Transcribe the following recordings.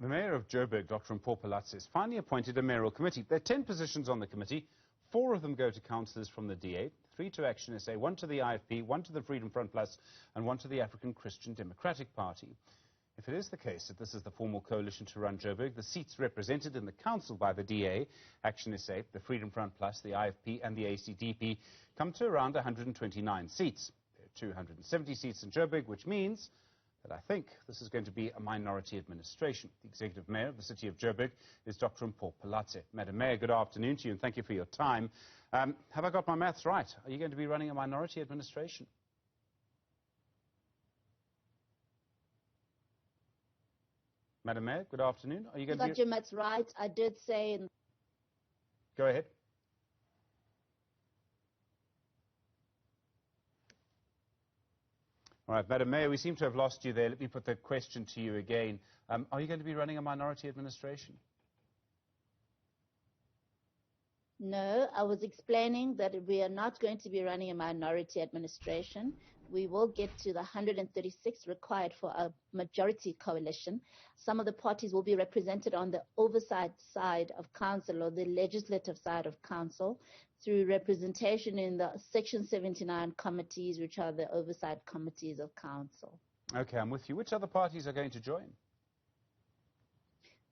The Mayor of Joburg, Dr Mpho Phalatse, has finally appointed a Mayoral Committee. There are 10 positions on the committee. 4 of them go to councillors from the DA, 3 to Action SA, 1 to the IFP, 1 to the Freedom Front Plus, and 1 to the African Christian Democratic Party. If it is the case that this is the formal coalition to run Joburg, the seats represented in the council by the DA, Action SA, the Freedom Front Plus, the IFP and the ACDP come to around 129 seats. There are 270 seats in Joburg, which means that I think this is going to be a minority administration. The Executive Mayor of the city of Joburg is Dr Mpho Phalatse. Madam Mayor, good afternoon to you and thank you for your time. Have I got my maths right? Are you going to be running a minority administration? Madam Mayor, good afternoon. Are you going to got your maths right. I did say... Go ahead. All right, Madam Mayor, we seem to have lost you there. Let me put the question to you again. Are you going to be running a minority administration? No, I was explaining that we are not going to be running a minority administration. We will get to the 136 required for a majority coalition. Some of the parties will be represented on the oversight side of council or the legislative side of council through representation in the Section 79 committees, which are the oversight committees of council. Okay, I'm with you. Which other parties are going to join?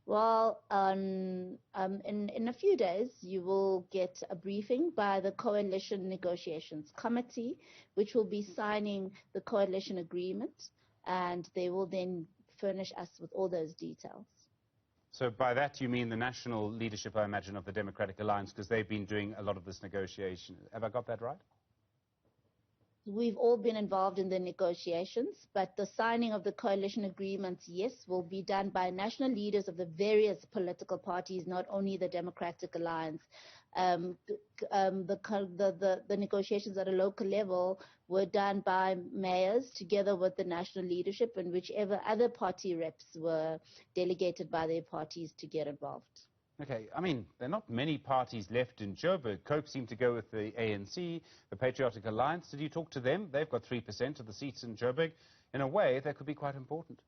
Well, in a few days, you will get a briefing by the Coalition Negotiations Committee, which will be signing the coalition agreement, and they will then furnish us with all those details. So by that you mean the national leadership, I imagine, of the Democratic Alliance, because they've been doing a lot of this negotiation. Have I got that right? We've all been involved in the negotiations, but the signing of the coalition agreements, yes, will be done by national leaders of the various political parties, not only the Democratic Alliance. The negotiations at a local level were done by mayors together with the national leadership, and whichever other party reps were delegated by their parties to get involved. Okay, I mean, there are not many parties left in Joburg. Cope seemed to go with the ANC, the Patriotic Alliance. Did you talk to them? They've got 3% of the seats in Joburg. In a way, that could be quite important.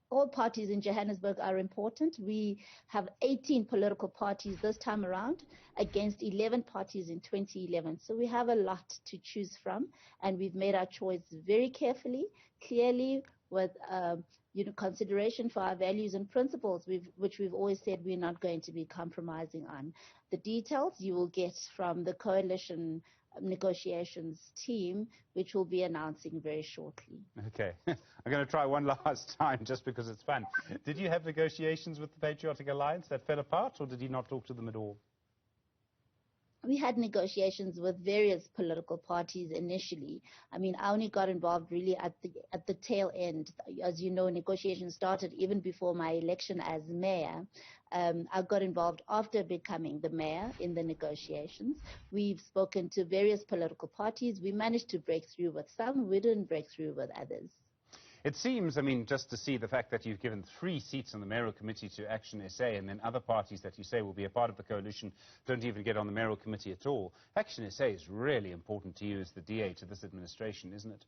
All parties in Johannesburg are important. We have 18 political parties this time around against 11 parties in 2011. So we have a lot to choose from, and we've made our choice very carefully, clearly, with consideration for our values and principles, which we've always said we're not going to be compromising on. The details you will get from the coalition negotiations team, which will be announcing very shortly. Okay. I'm going to try one last time just because it's fun. Did you have negotiations with the Patriotic Alliance that fell apart, or did you not talk to them at all? We had negotiations with various political parties initially. I mean, I only got involved really at the tail end. As you know, negotiations started even before my election as mayor. I got involved after becoming the mayor in the negotiations. We've spoken to various political parties. We managed to break through with some. We didn't break through with others. It seems, I mean, just to see the fact that you've given 3 seats on the Mayoral Committee to Action SA, and then other parties that you say will be a part of the coalition don't even get on the Mayoral Committee at all. Action SA is really important to you as the DA to this administration, isn't it?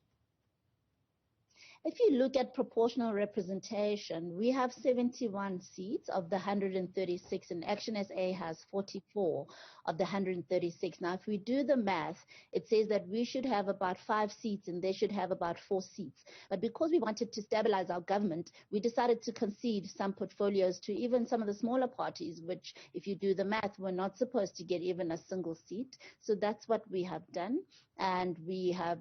If you look at proportional representation, we have 71 seats of the 136, and Action SA has 44 of the 136. Now, if we do the math, it says that we should have about 5 seats and they should have about 4 seats. But because we wanted to stabilize our government, we decided to concede some portfolios to even some of the smaller parties, which, if you do the math, were not supposed to get even a single seat. So that's what we have done, and we have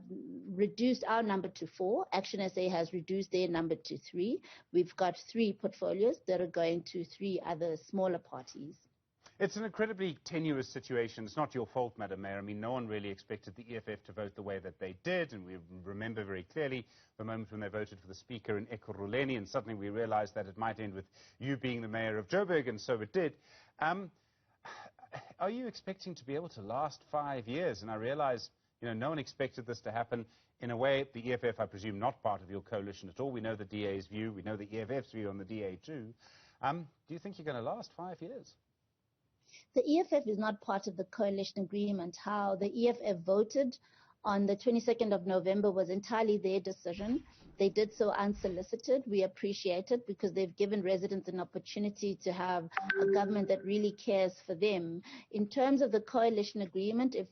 reduced our number to 4. Action SA has reduced their number to 3. We've got 3 portfolios that are going to 3 other smaller parties. It's an incredibly tenuous situation. It's not your fault, Madam Mayor. I mean, no one really expected the EFF to vote the way that they did, and we remember very clearly the moment when they voted for the Speaker in Ekurhuleni, and suddenly we realized that it might end with you being the Mayor of Joburg, and so it did. Are you expecting to be able to last 5 years? And I realize, you know, no one expected this to happen. In a way, the EFF, I presume, not part of your coalition at all. We know the DA's view. We know the EFF's view on the DA too. Do you think you're going to last 5 years? The EFF is not part of the coalition agreement. How the EFF voted on the 22nd of November was entirely their decision. They did so unsolicited. We appreciate it because they've given residents an opportunity to have a government that really cares for them. In terms of the coalition agreement, if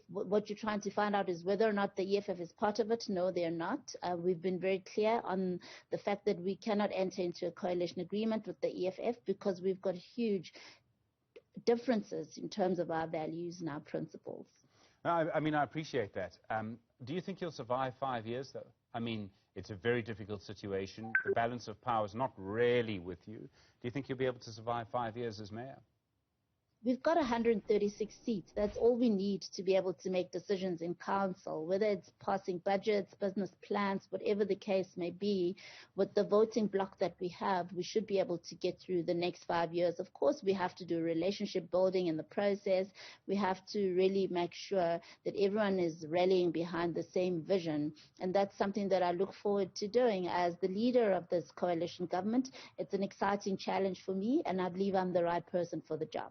what you're trying to find out is whether or not the EFF is part of it, no, they're not. We've been very clear on the fact that we cannot enter into a coalition agreement with the EFF because we've got huge differences in terms of our values and our principles. I mean, I appreciate that. Do you think you'll survive 5 years, though? I mean, it's a very difficult situation. The balance of power is not really with you. Do you think you'll be able to survive 5 years as mayor? We've got 136 seats. That's all we need to be able to make decisions in council, whether it's passing budgets, business plans, whatever the case may be. With the voting block that we have, we should be able to get through the next 5 years. Of course, we have to do relationship building in the process. We have to really make sure that everyone is rallying behind the same vision. And that's something that I look forward to doing as the leader of this coalition government. It's an exciting challenge for me, and I believe I'm the right person for the job.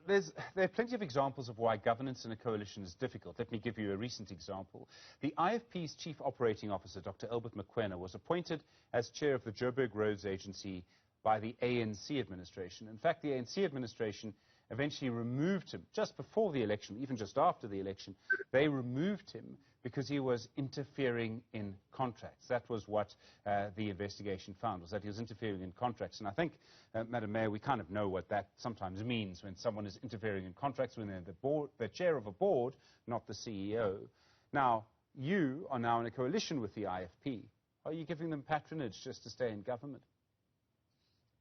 There are plenty of examples of why governance in a coalition is difficult. Let me give you a recent example. The IFP's Chief Operating Officer, Dr Albert Mokoena, was appointed as chair of the Joburg Roads Agency by the ANC administration. In fact, the ANC administration eventually removed him just before the election, even just after the election. They removed him because he was interfering in contracts. That was what the investigation found, was that he was interfering in contracts. And I think, Madam Mayor, we kind of know what that sometimes means when someone is interfering in contracts, when they're the chair of a board, not the CEO. Now, you are now in a coalition with the IFP. Are you giving them patronage just to stay in government?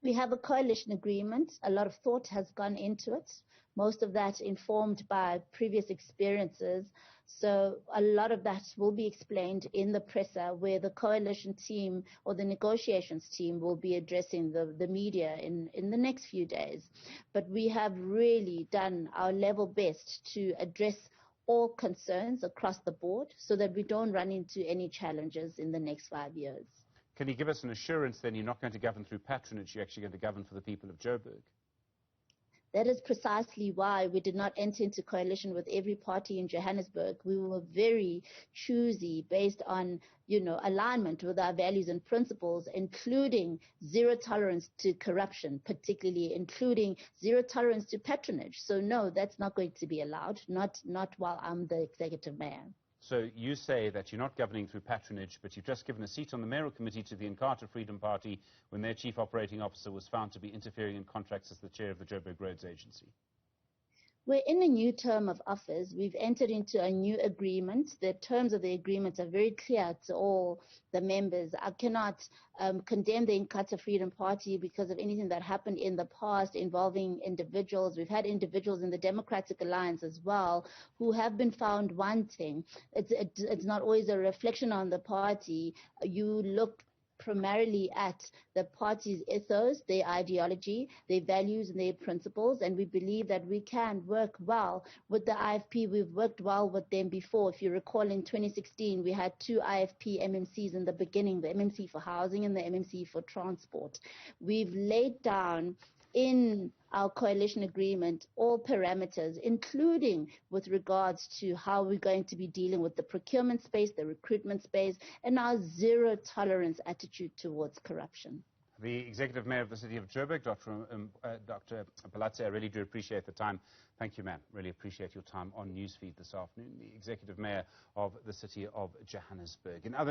We have a coalition agreement. A lot of thought has gone into it, most of that informed by previous experiences. So a lot of that will be explained in the presser, where the coalition team or the negotiations team will be addressing the media in the next few days. But we have really done our level best to address all concerns across the board so that we don't run into any challenges in the next 5 years. Can you give us an assurance then you're not going to govern through patronage, you're actually going to govern for the people of Joburg? That is precisely why we did not enter into coalition with every party in Johannesburg. We were very choosy based on, alignment with our values and principles, including zero tolerance to corruption, particularly including zero tolerance to patronage. So no, that's not going to be allowed, not while I'm the executive mayor. So you say that you're not governing through patronage, but you've just given a seat on the Mayoral Committee to the Inkatha Freedom Party when their Chief Operating Officer was found to be interfering in contracts as the chair of the Joburg Roads Agency. We're in a new term of office. We've entered into a new agreement. The terms of the agreement are very clear to all the members. I cannot condemn the Inkatha Freedom Party because of anything that happened in the past involving individuals. We've had individuals in the Democratic Alliance as well who have been found wanting. It's not always a reflection on the party. You look primarily at the party's ethos, their ideology, their values and their principles, and we believe that we can work well with the IFP. We've worked well with them before. If you recall, in 2016, we had two IFP MMCs in the beginning, the MMC for housing and the MMC for transport. We've laid down in our coalition agreement all parameters, including with regards to how we're going to be dealing with the procurement space, the recruitment space, and our zero tolerance attitude towards corruption. The Executive Mayor of the City of Joburg, Dr Phalatse, I really do appreciate the time. Thank you, ma'am. Really appreciate your time on Newsfeed this afternoon. The Executive Mayor of the City of Johannesburg. In other